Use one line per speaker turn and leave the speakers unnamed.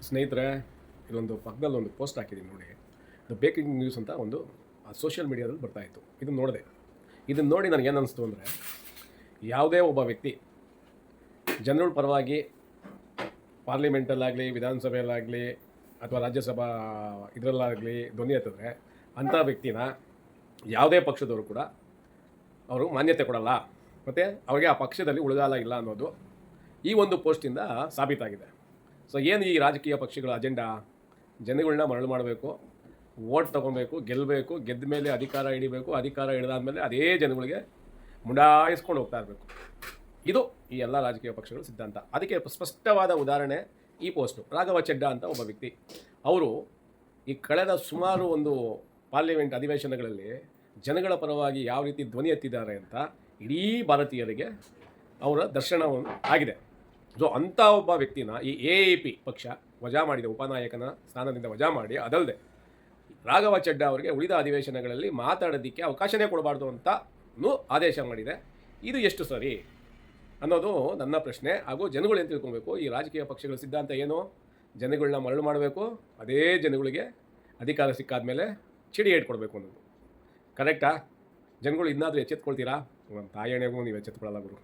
ಸ್ನೇಹಿತರೆ, ಇದೊಂದು ಪಕ್ಕದಲ್ಲಿ ಒಂದು ಪೋಸ್ಟ್ ಹಾಕಿದ್ದೀನಿ ನೋಡಿ. ಇದು ಬ್ರೇಕಿಂಗ್ ನ್ಯೂಸ್ ಅಂತ ಒಂದು ಸೋಷಿಯಲ್ ಮೀಡಿಯಾದಲ್ಲಿ ಬರ್ತಾಯಿತ್ತು. ಇದನ್ನು ನೋಡಿದೆ. ಇದನ್ನು ನೋಡಿ ನನಗೇನು ಅನ್ನಿಸ್ತು ಅಂದರೆ, ಯಾವುದೇ ಒಬ್ಬ ವ್ಯಕ್ತಿ ಜನಗಳ ಪರವಾಗಿ ಪಾರ್ಲಿಮೆಂಟಲ್ಲಾಗಲಿ, ವಿಧಾನಸಭೆಯಲ್ಲಾಗಲಿ ಅಥವಾ ರಾಜ್ಯಸಭಾ ಇದರಲ್ಲಾಗಲಿ ಧ್ವನಿ ಎತ್ತಿದ್ರೆ ಅಂಥ ವ್ಯಕ್ತಿನ ಯಾವುದೇ ಪಕ್ಷದವರು ಕೂಡ ಅವರು ಮಾನ್ಯತೆ ಕೊಡಲ್ಲ, ಮತ್ತು ಅವರಿಗೆ ಆ ಪಕ್ಷದಲ್ಲಿ ಉಳಿಗಾಲ ಇಲ್ಲ ಅನ್ನೋದು ಈ ಒಂದು ಪೋಸ್ಟಿಂದ ಸಾಬೀತಾಗಿದೆ. ಸೊ ಏನು ಈ ರಾಜಕೀಯ ಪಕ್ಷಗಳ ಅಜೆಂಡಾ? ಜನಗಳನ್ನ ಮರಳು ಮಾಡಬೇಕು, ವೋಟ್ ತೊಗೊಬೇಕು, ಗೆಲ್ಲಬೇಕು, ಗೆದ್ದ ಮೇಲೆ ಅಧಿಕಾರ ಹಿಡಿಬೇಕು, ಅಧಿಕಾರ ಹಿಡಿದಾದ್ಮೇಲೆ ಅದೇ ಜನಗಳಿಗೆ ಮುಂಡಾಯಿಸ್ಕೊಂಡು ಹೋಗ್ತಾ ಇರಬೇಕು. ಇದು ಈ ಎಲ್ಲ ರಾಜಕೀಯ ಪಕ್ಷಗಳ ಸಿದ್ಧಾಂತ. ಅದಕ್ಕೆ ಸ್ಪಷ್ಟವಾದ ಉದಾಹರಣೆ ಈ ಪೋಸ್ಟು. ರಾಘವ ಚೆಡ್ಡಾ ಅಂತ ಒಬ್ಬ ವ್ಯಕ್ತಿ, ಅವರು ಈ ಕಳೆದ ಸುಮಾರು ಒಂದು ಪಾರ್ಲಿಮೆಂಟ್ ಅಧಿವೇಶನಗಳಲ್ಲಿ ಜನಗಳ ಪರವಾಗಿ ಯಾವ ರೀತಿ ಧ್ವನಿ ಎತ್ತಿದ್ದಾರೆ ಅಂತ ಇಡೀ ಭಾರತೀಯರಿಗೆ ಅವರ ದರ್ಶನವನ್ನು ಆಗಿದೆ. ಸೊ ಅಂಥ ಒಬ್ಬ ವ್ಯಕ್ತಿನ ಈ AAP ಪಕ್ಷ ವಜಾ ಮಾಡಿದೆ, ಉಪನಾಯಕನ ಸ್ಥಾನದಿಂದ ವಜಾ ಮಾಡಿ. ಅದಲ್ಲದೆ ರಾಘವ ಚೆಡ್ಡಾ ಅವರಿಗೆ ಉಳಿದ ಅಧಿವೇಶನಗಳಲ್ಲಿ ಮಾತಾಡೋದಕ್ಕೆ ಅವಕಾಶನೇ ಕೊಡಬಾರ್ದು ಅಂತಲೂ ಆದೇಶ ಮಾಡಿದೆ. ಇದು ಎಷ್ಟು ಸರಿ ಅನ್ನೋದು ನನ್ನ ಪ್ರಶ್ನೆ. ಹಾಗೂ ಜನಗಳು ಏನು ತಿಳ್ಕೊಬೇಕು, ಈ ರಾಜಕೀಯ ಪಕ್ಷಗಳ ಸಿದ್ಧಾಂತ ಏನು? ಜನಗಳನ್ನ ಮರಳು ಮಾಡಬೇಕು, ಅದೇ ಜನಗಳಿಗೆ ಅಧಿಕಾರ ಸಿಕ್ಕಾದ ಮೇಲೆ ಚಿಡಿ ಕೊಡಬೇಕು ಅನ್ನೋದು ಕರೆಕ್ಟಾ? ಜನಗಳು ಇನ್ನಾದರೂ ಎಚ್ಚೆತ್ಕೊಳ್ತೀರಾ? ನಮ್ಮ ತಾಯಣೆಗೂ ನೀವು ಎಚ್ಚೆತ್ಕೊಳ್ಳಲ್ಲ ಗುರು.